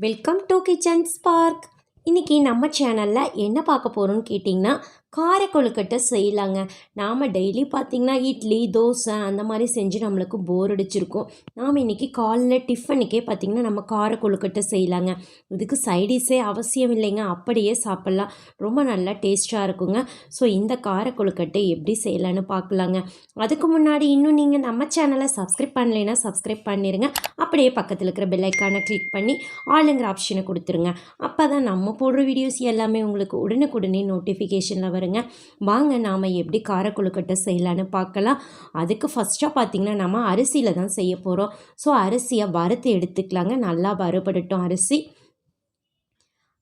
Welcome to kitchen spark. இன்றைக்கி நம்ம சேனலில் என்ன பார்க்க போகிறோன்னு கேட்டிங்கன்னா, கார கொழுக்கட்டை செய்யலாங்க. நாம் டெய்லி பார்த்திங்கன்னா இட்லி தோசை அந்த மாதிரி செஞ்சு நம்மளுக்கு போர் அடிச்சிருக்கும். நாம் இன்றைக்கி காலைல டிஃபனுக்கே பார்த்திங்கன்னா நம்ம கார கொழுக்கட்டை செய்யலாங்க. இதுக்கு சைடிஷே அவசியம் இல்லைங்க, அப்படியே சாப்பிட்லாம். ரொம்ப நல்லா டேஸ்ட்டாக இருக்குங்க. ஸோ இந்த கார கொழுக்கட்டை எப்படி செய்யலான்னு பார்க்கலாங்க. அதுக்கு முன்னாடி இன்னும் நீங்கள் நம்ம சேனலை சப்ஸ்கிரைப் பண்ணலைன்னா சப்ஸ்கிரைப் பண்ணிடுங்க. அப்படியே பக்கத்தில் இருக்கிற பெல் ஐக்கானை கிளிக் பண்ணி ஆளுங்கிற ஆப்ஷனை கொடுத்துருங்க. அப்போ தான் நம்ம போடுற வீடியோஸ் எல்லாமே உங்களுக்கு உடனுக்குடனே நோட்டிஃபிகேஷனில் வருங்க. வாங்க நாம் எப்படி கார கொழுக்கட்டை செய்யலான்னு பார்க்கலாம். அதுக்கு ஃபஸ்ட்டாக பார்த்திங்கன்னா நம்ம அரிசியில் தான் செய்ய போகிறோம். ஸோ அரிசியை வறுத்து எடுத்துக்கலாங்க. நல்லா வறுபடட்டும்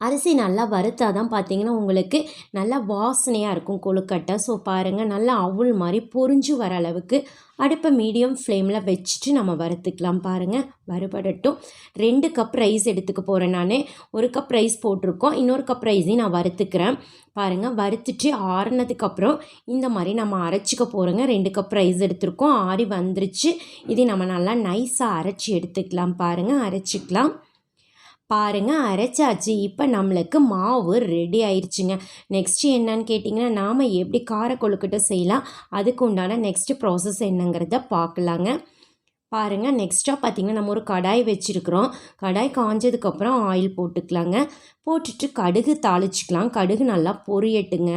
அரிசி நல்லா வறுத்தா தான் பார்த்திங்கன்னா உங்களுக்கு நல்லா வாசனையாக இருக்கும் கொழுக்கட்டை. ஸோ பாருங்கள், நல்லா அவுள் மாதிரி பொரிஞ்சு வர அளவுக்கு அடுப்பை மீடியம் ஃப்ளேமில் வச்சுட்டு நம்ம வறுத்துக்கலாம். பாருங்கள், வறுபடட்டும். 2 கப் ரைஸ் எடுத்துக்க போகிறேன் நான். 1 கப் ரைஸ் போட்டிருக்கோம், இன்னொரு கப் ரைஸையும் நான் வறுத்துக்கிறேன். பாருங்கள், வறுத்துட்டு ஆறுனதுக்கப்புறம் இந்த மாதிரி நம்ம அரைச்சிக்க போகிறோங்க. 2 கப் ரைஸ் எடுத்துருக்கோம், ஆறி வந்துருச்சு. இதை நம்ம நல்லா நைஸாக அரைச்சி எடுத்துக்கலாம். பாருங்கள், அரைச்சிக்கலாம். பாருங்கள், அரைச்சாச்சு. இப்போ நம்மளுக்கு மாவு ரெடி ஆயிடுச்சுங்க. நெக்ஸ்ட்டு என்னன்னு கேட்டிங்கன்னா, நாம் எப்படி கார கொழுக்கட்டை செய்யலாம், அதுக்கு உண்டான நெக்ஸ்ட்டு ப்ராசஸ் என்னங்கிறத பார்க்கலாங்க. பாருங்கள், நெக்ஸ்ட்டாக பார்த்திங்கன்னா நம்ம ஒரு கடாய் வச்சுருக்குறோம். கடாய் காஞ்சதுக்கப்புறம் ஆயில் போட்டுக்கலாங்க. போட்டுட்டு கடுகு தாளிச்சிக்கலாம். கடுகு நல்லா பொரியட்டுங்க.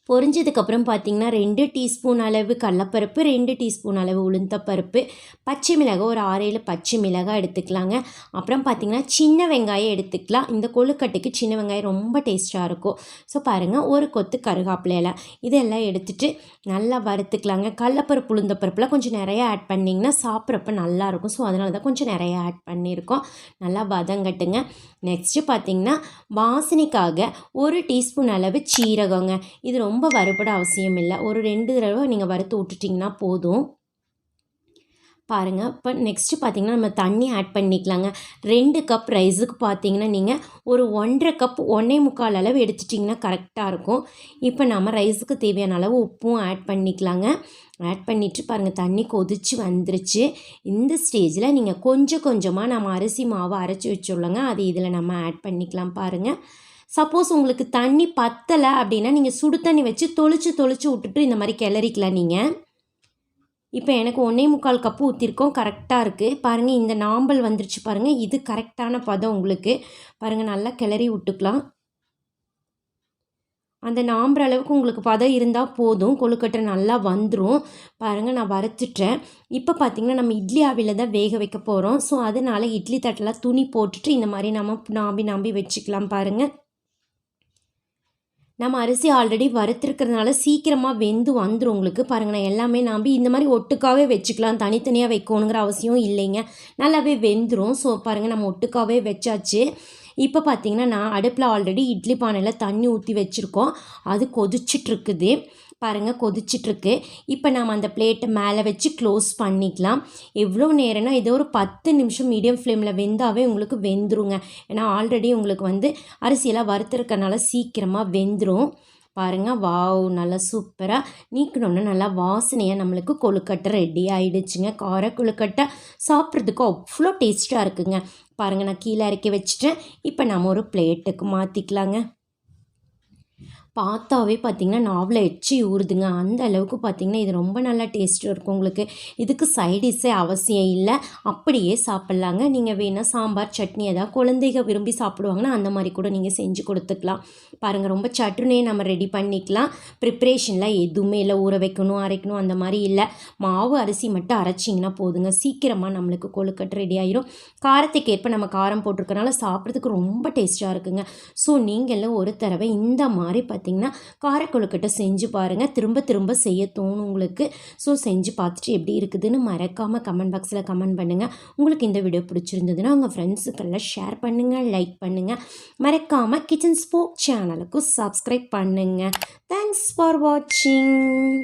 பொரிஞ்சதுக்கப்புறம் பார்த்திங்கன்னா 2 டீஸ்பூன் அளவு கடலப்பருப்பு, 2 டீஸ்பூன் அளவு உளுந்தப்பருப்பு, பச்சை மிளகாய் ஒரு 6-7 பச்சை மிளகாய் எடுத்துக்கலாங்க. அப்புறம் பார்த்திங்கன்னா சின்ன வெங்காயம் எடுத்துக்கலாம். இந்த கொழுக்கட்டைக்கு சின்ன வெங்காயம் ரொம்ப டேஸ்ட்டாக இருக்கும். ஸோ பாருங்கள், ஒரு கொத்து கருவேப்பிலை இலை இதெல்லாம் எடுத்துகிட்டு நல்லா வறுத்துக்கலாங்க. கடலப்பருப்பு உளுந்தப்பருப்புலாம் கொஞ்சம் நிறையா ஆட் பண்ணிங்கன்னா சாப்பிட்றப்ப நல்லாயிருக்கும். ஸோ அதனால தான் கொஞ்சம் நிறையா ஆட் பண்ணியிருக்கோம். நல்லா வதங்கட்டுங்க. நெக்ஸ்ட்டு பார்த்திங்கன்னா வாசனைக்காக 1 டீஸ்பூன் அளவு சீரகங்க. இது ரொம்ப வறுபட அவசியம் இல்லை. ஒரு 2 தடவை நீங்கள் வறுத்து விட்டுட்டிங்கன்னா போதும். பாருங்கள், இப்போ நெக்ஸ்ட்டு பார்த்திங்கன்னா நம்ம தண்ணி ஆட் பண்ணிக்கலாங்க. 2 கப் ரைஸுக்கு பார்த்திங்கன்னா நீங்கள் ஒரு 1.5 கப் 1.25 அளவு எடுத்துட்டிங்கன்னா கரெக்டாக இருக்கும். இப்போ நம்ம ரைஸுக்கு தேவையான அளவு உப்பும் ஆட் பண்ணிக்கலாங்க. ஆட் பண்ணிவிட்டு பாருங்கள், தண்ணி கொதிச்சு வந்துருச்சு. இந்த ஸ்டேஜில் நீங்கள் கொஞ்சம் கொஞ்சமாக நம்ம அரிசி மாவு அரைச்சி வச்சுள்ளோங்க, அது இதில் நம்ம ஆட் பண்ணிக்கலாம். பாருங்கள், சப்போஸ் உங்களுக்கு தண்ணி பத்தலை அப்படின்னா நீங்கள் சுடு தண்ணி வச்சு தொளிச்சு விட்டுட்டு இந்த மாதிரி கிளறிக்கலாம் நீங்கள். இப்போ எனக்கு 1.25 கப்பு ஊற்றிருக்கோம், கரெக்டாக இருக்குது. பாருங்கள், இந்த நாம்பல் வந்துருச்சு பாருங்கள், இது கரெக்டான பதம் உங்களுக்கு. பாருங்கள், நல்லா கிளறி விட்டுக்கலாம். அந்த நாம்புற அளவுக்கு உங்களுக்கு பதம் இருந்தால் போதும், கொழுக்கட்டை நல்லா வந்துடும். பாருங்கள், நான் வறுத்துட்டேன். இப்போ பார்த்திங்கன்னா நம்ம இட்லி ஆவியில் தான் வேக வைக்க போகிறோம். ஸோ அதனால் இட்லி தட்டெல்லாம் துணி போட்டுட்டு இந்த மாதிரி நம்ம நாம்பி வச்சுக்கலாம். பாருங்கள், நம்ம அரிசி ஆல்ரெடி வறுத்துருக்கிறதுனால சீக்கிரமாக வெந்து வந்துடும் உங்களுக்கு. பாருங்கள், நான் எல்லாமே நாம்பி இந்த மாதிரி ஒட்டுக்காவே வச்சுக்கலாம், தனித்தனியாக வைக்கணுங்கிற அவசியம் இல்லைங்க. நல்லாவே வெந்துடும். ஸோ பாருங்கள், நம்ம ஒட்டுக்காவே வச்சாச்சு. இப்போ பார்த்திங்கன்னா நான் அடுப்பில் ஆல்ரெடி இட்லி பானையில் தண்ணி ஊற்றி வச்சுருக்கோம், அது கொதிச்சிட்ருக்குது. பாருங்கள், கொதிச்சிட்ருக்கு. இப்போ நாம் அந்த பிளேட்டை மேலே வச்சு க்ளோஸ் பண்ணிக்கலாம். எவ்வளோ நேரம்னா இது ஒரு 10 நிமிஷம் மீடியம் ஃப்ளேமில் வெந்தாவே உங்களுக்கு வெந்துருங்க. ஏன்னா ஆல்ரெடி உங்களுக்கு அரிசியெல்லாம் வறுத்துருக்கனால சீக்கிரமாக வெந்துடும். பாருங்கள், வாவ், நல்லா சூப்பராக நீக்கணுன்னு நல்லா வாசனையாக நம்மளுக்கு கொழுக்கட்டை ரெடி ஆகிடுச்சுங்க. கார கொழுக்கட்டை சாப்பிட்றதுக்கு அவ்வளோ டேஸ்ட்டாக இருக்குங்க. பாருங்கள், நான் கீழே இறக்கி வச்சுட்டேன். இப்போ நம்ம ஒரு பிளேட்டுக்கு மாற்றிக்கலாங்க. பார்த்தாவே பார்த்திங்கன்னா நாவில் எச்சி ஊறுதுங்க. அந்த அளவுக்கு பார்த்திங்கன்னா இது ரொம்ப நல்லா டேஸ்ட்டாக இருக்கும் உங்களுக்கு. இதுக்கு சைடிஷ்ஷே அவசியம் இல்லை, அப்படியே சாப்பிட்லாங்க. நீங்கள் வேணால் சாம்பார் சட்னி ஏதாவது குழந்தைங்க விரும்பி சாப்பிடுவாங்கன்னா அந்த மாதிரி கூட நீங்கள் செஞ்சு கொடுத்துக்கலாம். பாருங்கள், ரொம்ப சட்டுனே நம்ம ரெடி பண்ணிக்கலாம். ப்ரிப்ரேஷனில் எதுவுமே இல்லை, ஊற வைக்கணும் அரைக்கணும் அந்த மாதிரி இல்லை. மாவு அரிசி மட்டும் அரைச்சிங்கன்னா போதுங்க, சீக்கிரமாக நம்மளுக்கு கொழுக்கட்டை ரெடி ஆகிரும். காரத்துக்கு ஏற்ப நம்ம காரம் போட்டிருக்கனால சாப்பிட்றதுக்கு ரொம்ப டேஸ்ட்டாக இருக்குங்க. ஸோ நீங்களும் ஒரு தடவை இந்த மாதிரி பார்த்திங்கன்னா கார கொழுக்கட்டை செஞ்சு பாருங்கள், திரும்ப திரும்ப செய்ய தோணும் உங்களுக்கு. ஸோ செஞ்சு பார்த்துட்டு எப்படி இருக்குதுன்னு மறக்காமல் கமெண்ட் பாக்ஸில் கமெண்ட் பண்ணுங்கள். உங்களுக்கு இந்த வீடியோ பிடிச்சிருந்ததுன்னா உங்கள் ஃப்ரெண்ட்ஸுக்கெல்லாம் ஷேர் பண்ணுங்கள், லைக் பண்ணுங்கள். மறக்காமல் கிச்சன் ஸ்பார்க் சேனலுக்கு சப்ஸ்கிரைப் பண்ணுங்கள். தேங்க்ஸ் ஃபார் வாட்சிங்.